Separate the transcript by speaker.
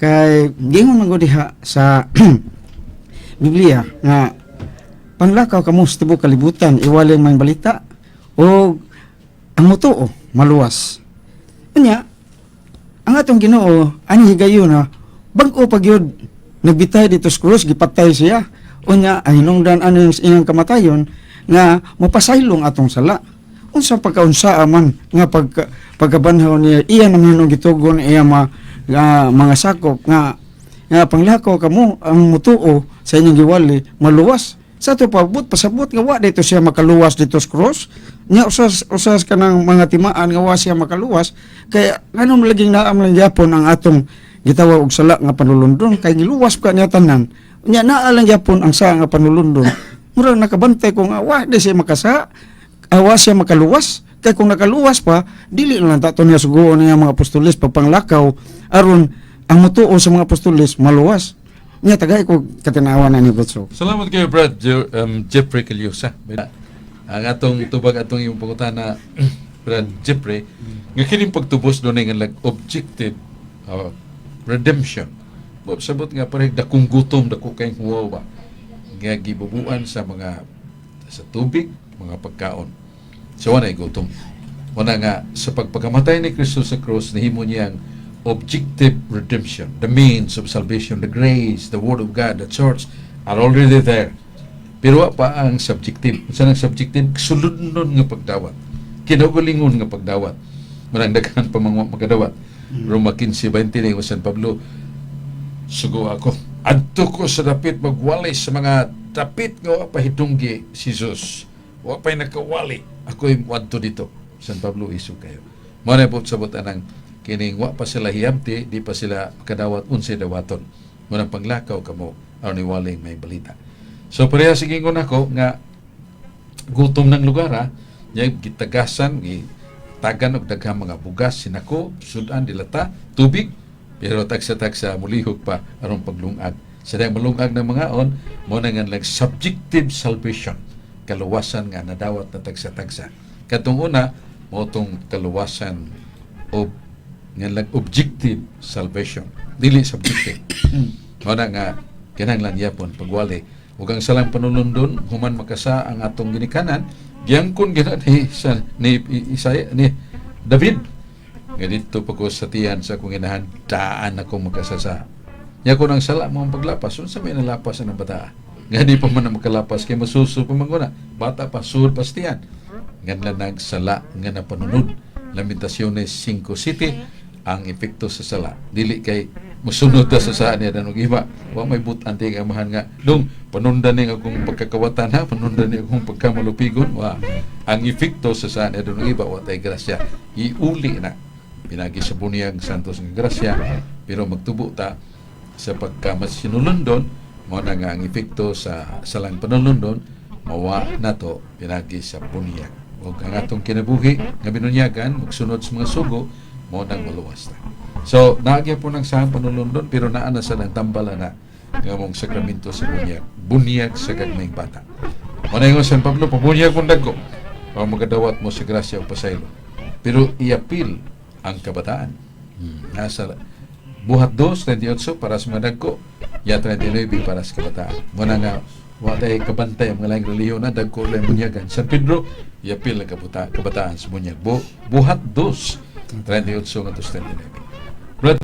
Speaker 1: Kay gingon man gud diha sa Biblia nga panglakaw kamo sa tibuok kalibutan iwalay man balita o ang mutuo maluwas. Unya ang atong Ginoo ani higayon na bag-o pagyud nagbitay dito sa krus gipatay siya. Unya ay hinungdan ano yung inyong kamatayon nga mapasaylong atong sala. Unsa pagkaunsa man nga pagkabanhaw niya iya naman nung gitugon iya mga sakop nga panglakaw kamo ang mutuo sa inyong giwali maluwas. Sa ito pasabot nga wa dito siya makaluwas dito sa cross. Nya usas ka ng mga timaan nga wa siya makaluwas. Kaya ganun laging naam lang Japon ang atong gitawag og sala nga panulundon. Kay giluwas ka niya tanan. Nya naa lang Japon ang sa nga panulundon. Murag nakabantay ko nga wa di siya makasa. Wa siya makaluwas. Kay kung nakaluwas pa, dili na lang tato niya suguon niya mga apostoles pagpanglakaw aron ang mutuo sa mga apostoles maluwas. Nya tagay ko katinawan na ni Butso.
Speaker 2: Salamat kayo, Brad Jeffrey Calyosa. Ang atong tubag atong yung pangutana, Brad Jeffrey, nga kining pagtubos doon nga objective redemption. Sabot nga parang dakong gutom, dako kayong huwa ba? Nga gibubuan sa tubig, mga pagkaon. So, wala gutom. Wala nga, sa pagpakamatay ni Kristo sa cross, nahimo niyang objective redemption, the means of salvation, the grace, the Word of God, the church are already there. Pero pa ang subjective. Saan ang subjective? Sulod nun nga pagdawat. Kinaugalingon nga pagdawat. Marang daghan pa mga magdawat. Roma 15:20 ni San Pablo, sugo ako. Adto ko sa dapit magwalay sa mga dapit nga pahitunggi si Jesus. Wa pa'y nakawali. Ako'y muadto dito. San Pablo isu kayo. Muna po sabot anang kining wa pa sila hiyamti, di pa sila kadawat unsay dawaton. Munang panglakaw kamo aron ni waling may balita. So pareha sige ko nako nga gutom ng lugar nya gitagasan tagan og daghang mga bugas sinako sudan dilata tubig pero tagsa-tagsa mulihog pa aron paglungag. Sa malungag ng mga on mo na nga lang subjective salvation, kaluwasan nga nadawat na tagsa-tagsa. Katong una mo tong kaluwasan o nga lang objective salvation, dili subjective. Wala nga kinahanglan yapon pagwali ug ang salang panulundon human makasa ang atong ginikanan giangkon gina ni David nga dito pa ko sa tiyan sa kong inahan daan akong makasasa nya ko nang sala mo ang paglapas unsa may nalapas ang bata nga di pa man na makalapas kay masuso pa manguna bata pa sud pastiyan nga nagsala nga napanunod. Lamentaciones 5:7 ang epekto sa sala dili kay musunod ta sa saan niya danog iba wa may butan ti amahan nga dong panundan ni akong pagkakawatan ha panundan ni akong pagkamalupigon wa ang epekto sa saan niya danog iba wa tay grasya iuli na pinagi sa bunyag santos nga grasya pero magtubo ta sa pagkamasinulundon mo na nga ang epekto sa salang panulundon mawa nato pinagi sa bunyag ug ang atong kinabuhi nga binunyagan magsunod sa mga sugo mo nang maluwas na. So, naagya po ng sahang panulundon pero naa na sa nang tambala na ng mong sakramento sa bunyag. Bunyag sa gagmayng bata. Manayong San Pablo, pabunyag mong dagko o magadawat mo sa grasya o pasaylo. Pero iapil ang kabataan. Nasa buhat 2:38 para sa mga dagko, ya 39 para sa kabataan. Muna nga, watay kabantay ang mga laing reliyon na dagko lang bunyagan. San Pedro, iapil ang kabataan sa bunyag. Buhat 2:38 nga 29.